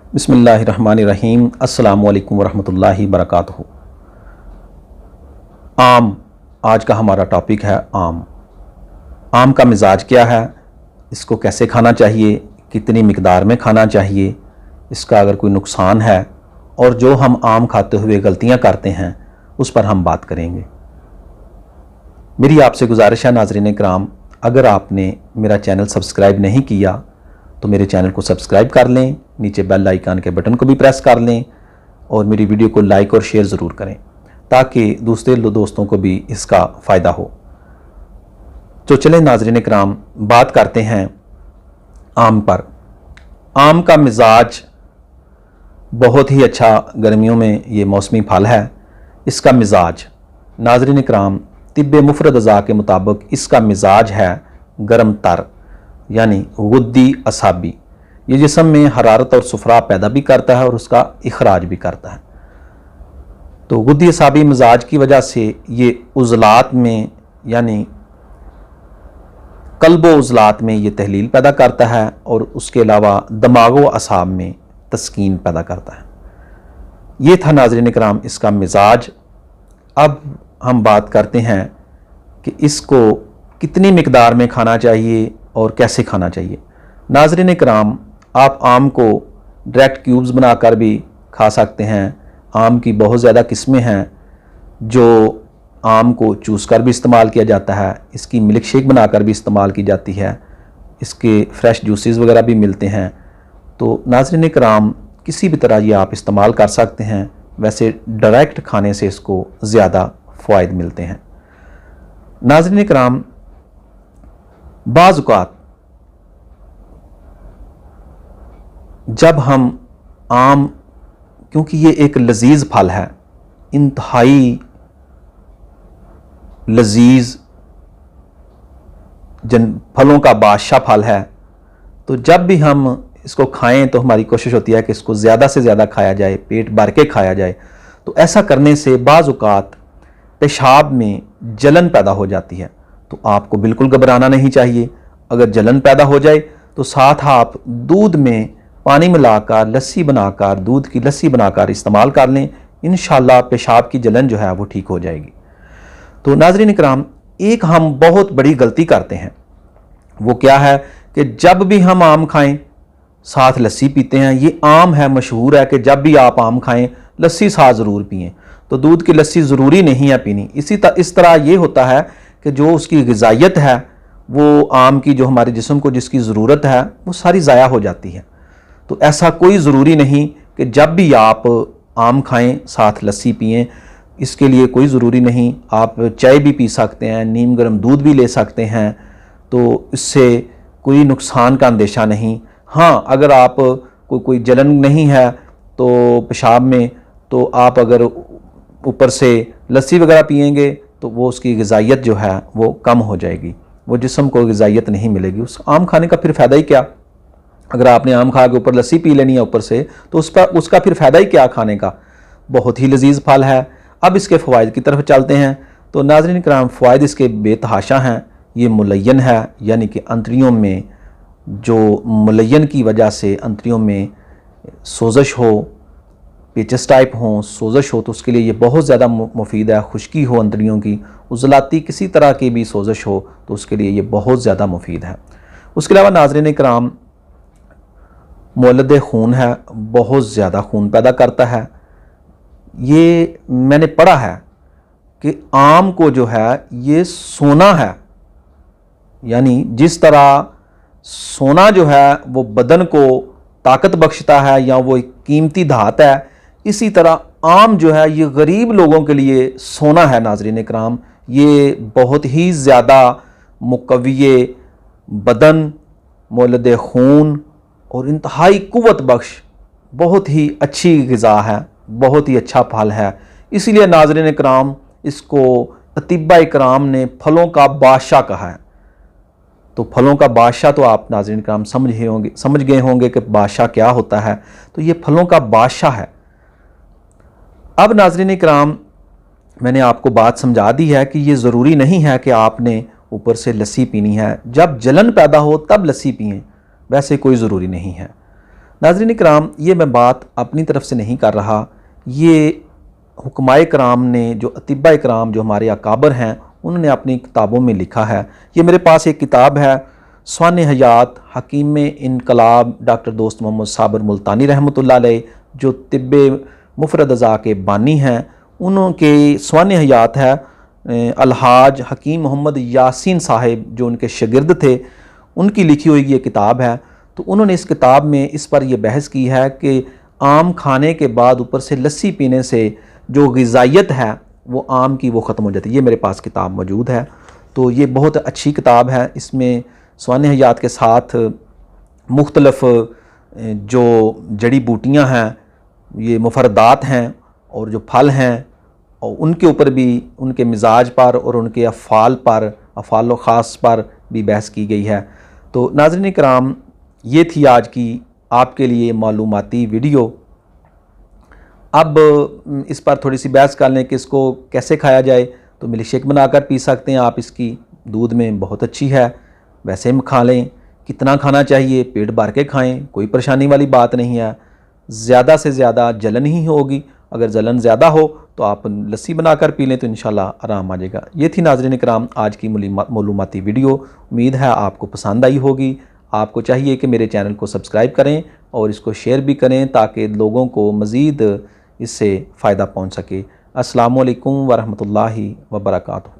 बिस्मिल्लाहिर्रहमानिर्रहीम। अस्सलामु अलैकुम वरहमतुल्लाहि वबरकातुहू। आम आज का हमारा टॉपिक है। आम का मिजाज क्या है, इसको कैसे खाना चाहिए, कितनी मिकदार में खाना चाहिए, इसका अगर कोई नुकसान है और जो हम आम खाते हुए गलतियां करते हैं उस पर हम बात करेंगे। मेरी आपसे गुजारिश है नाज़रीन किराम, अगर आपने मेरा चैनल सब्सक्राइब नहीं किया तो मेरे चैनल को सब्सक्राइब कर लें, नीचे बेल आइकन के बटन को भी प्रेस कर लें और मेरी वीडियो को लाइक और शेयर ज़रूर करें ताकि दूसरे दोस्तों को भी इसका फ़ायदा हो। तो चलें नाज़रीन किराम, बात करते हैं आम पर। आम का मिजाज बहुत ही अच्छा, गर्मियों में ये मौसमी फल है। इसका मिजाज नाज़रीन किराम तिब्बे मुफरद अज़ा के मुताबिक इसका मिजाज है गर्म तर, यानी गुद्दी असाबी। ये जिस्म में हरारत और सुफरा पैदा भी करता है और उसका इखराज भी करता है। तो गुद्दी असाबी मिजाज की वजह से ये उज़लात में यानी कल्बो उज़लात में ये तहलील पैदा करता है और उसके अलावा दमागो असाब में तस्कीन पैदा करता है। ये था नाज़रीन किराम इसका मिजाज। अब हम बात करते हैं कि इसको कितनी मिकदार में खाना चाहिए और कैसे खाना चाहिए। नाज़रीन किराम, आप आम को डायरेक्ट क्यूब्स बनाकर भी खा सकते हैं। आम की बहुत ज़्यादा किस्में हैं जो आम को चूस कर भी इस्तेमाल किया जाता है, इसकी मिल्क शेक बनाकर भी इस्तेमाल की जाती है, इसके फ्रेश जूसेस वगैरह भी मिलते हैं। तो नाज़रीन किराम, किसी भी तरह ये आप इस्तेमाल कर सकते हैं। वैसे डायरेक्ट खाने से इसको ज़्यादा फ़वाइद मिलते हैं। नाज़रीन किराम, बाज़ औक़ात जब हम आम, क्योंकि ये एक लजीज फल है, इंतहाई लजीज फलों का बादशाह फल है, तो जब भी हम इसको खाएं तो हमारी कोशिश होती है कि इसको ज़्यादा से ज़्यादा खाया जाए, पेट भर के खाया जाए। तो ऐसा करने से बाज़ औक़ात पेशाब में जलन पैदा हो जाती है। तो आपको बिल्कुल घबराना नहीं चाहिए। अगर जलन पैदा हो जाए तो साथ आप दूध में पानी मिलाकर लस्सी बनाकर, दूध की लस्सी बनाकर इस्तेमाल कर लें। इंशाअल्लाह पेशाब की जलन जो है वो ठीक हो जाएगी। तो नाज़रीन किराम, एक हम बहुत बड़ी गलती करते हैं, वो क्या है कि जब भी हम आम खाएं साथ लस्सी पीते हैं। ये आम है, मशहूर है कि जब भी आप आम खाएं लस्सी साथ ज़रूर पिएं। तो दूध की लस्सी ज़रूरी नहीं है पीनी। इस तरह ये होता है कि जो उसकी ग़िज़ाइयत है, वो आम की जो हमारे जिस्म को जिसकी ज़रूरत है वो सारी ज़ाया हो जाती है। तो ऐसा कोई ज़रूरी नहीं कि जब भी आप आम खाएं साथ लस्सी पिएं। इसके लिए कोई ज़रूरी नहीं। आप चाय भी पी सकते हैं, नीम गर्म दूध भी ले सकते हैं, तो इससे कोई नुकसान का अंदेशा नहीं। हाँ, अगर आप कोई जलन नहीं है तो पेशाब में, तो आप अगर ऊपर से लस्सी वगैरह पिएंगे तो वो उसकी ग़िज़ाइयत जो है वो कम हो जाएगी, वो जिस्म को ग़िज़ाइयत नहीं मिलेगी। उस आम खाने का फिर फ़ायदा ही क्या। अगर आपने आम खा के ऊपर लस्सी पी लेनी है ऊपर से, तो उसका फिर फ़ायदा ही क्या खाने का। बहुत ही लजीज फल है। अब इसके फ़वाइद की तरफ चलते हैं। तो नाज़रीन किराम, फ़वाइद इसके बेतहाशा हैं। ये मुलय्यन है, यानी कि अंतड़ियों में जो मुलय्यन की वजह से अंतड़ियों में सोजश हो, पेचस टाइप हो, सोजश हो, तो उसके लिए ये बहुत ज़्यादा मुफीद है। खुश्की हो अंतड़ियों की, उज़लाती किसी तरह की भी सोजश हो तो उसके लिए ये बहुत ज़्यादा मुफीद है। उसके अलावा नाज़रीन किराम, मौलद खून है, बहुत ज़्यादा खून पैदा करता है। ये मैंने पढ़ा है कि आम को जो है ये सोना है, यानी जिस तरह सोना जो है वो बदन को ताकत बख्शता है या वो एक कीमती धात है, इसी तरह आम जो है ये गरीब लोगों के लिए सोना है। नाज़रीन किराम, ये बहुत ही ज़्यादा मुक़व्वी बदन, मौलद खून और इंतहाई कुव्वत बख्श बहुत ही अच्छी ग़िज़ा है, बहुत ही अच्छा फल है। इसीलिए नाज़रीन किराम, इसको अतिब्बा किराम ने फलों का बादशाह कहा है। तो फलों का बादशाह तो आप नाज़रीन किराम समझ गए होंगे कि बादशाह क्या होता है। तो ये फलों का बादशाह है। अब नाज़रीन किराम, मैंने आपको बात समझा दी है कि ये ज़रूरी नहीं है कि आपने ऊपर से लस्सी पीनी है। जब जलन पैदा हो तब लस्सी पिएं, वैसे कोई ज़रूरी नहीं है। नाज़रीन इकराम, ये मैं बात अपनी तरफ से नहीं कर रहा, ये हुक्माए कराम ने, जो अतिब्बा कराम, जो हमारे अकाबर हैं, उन्होंने अपनी किताबों में लिखा है। ये मेरे पास एक किताब है, स्वान हयात हकीम इनकलाब डॉक्टर दोस्त मोहम्मद साबर मुल्तानी रहमतुल्लाह अलैह, जो तिब्बे मुफरद अज़ा के बानी हैं। उनके स्वान हयात है अलहाज हकीम मोहम्मद यासीन साहिब, जो उनके शागिर्द थे, उनकी लिखी हुई ये किताब है। तो उन्होंने इस किताब में इस पर यह बहस की है कि आम खाने के बाद ऊपर से लस्सी पीने से जो ग़िज़ाइयत है वो आम की वो ख़त्म हो जाती है। ये मेरे पास किताब मौजूद है। तो ये बहुत अच्छी किताब है। इसमें स्वान हयात के साथ मुख्तलफ़ जो जड़ी बूटियाँ हैं, ये मुफरदात हैं और जो फल हैं, और उनके ऊपर भी, उनके मिजाज पर और उनके अफ़ाल ख़ास पर भी बहस की गई है। तो नाज़रीन किराम, ये थी आज की आपके लिए मालूमाती वीडियो। अब इस पर थोड़ी सी बहस कर लें कि इसको कैसे खाया जाए। तो मिल्क शेक बनाकर पी सकते हैं आप, इसकी दूध में बहुत अच्छी है। वैसे हम खा लें, कितना खाना चाहिए, पेट भर के खाएं, कोई परेशानी वाली बात नहीं है। ज़्यादा से ज़्यादा जलन ही होगी, अगर जलन ज़्यादा हो तो आप लस्सी बनाकर पी लें तो इंशाल्लाह आराम आ जाएगा। ये थी नाज़रीन इकराम आज की मालूमाती वीडियो। उम्मीद है आपको पसंद आई होगी। आपको चाहिए कि मेरे चैनल को सब्सक्राइब करें और इसको शेयर भी करें ताकि लोगों को मज़ीद इससे फ़ायदा पहुँच सके। अस्सलामु अलैकुम वरहमतुल्लाहि वबरकातुहू।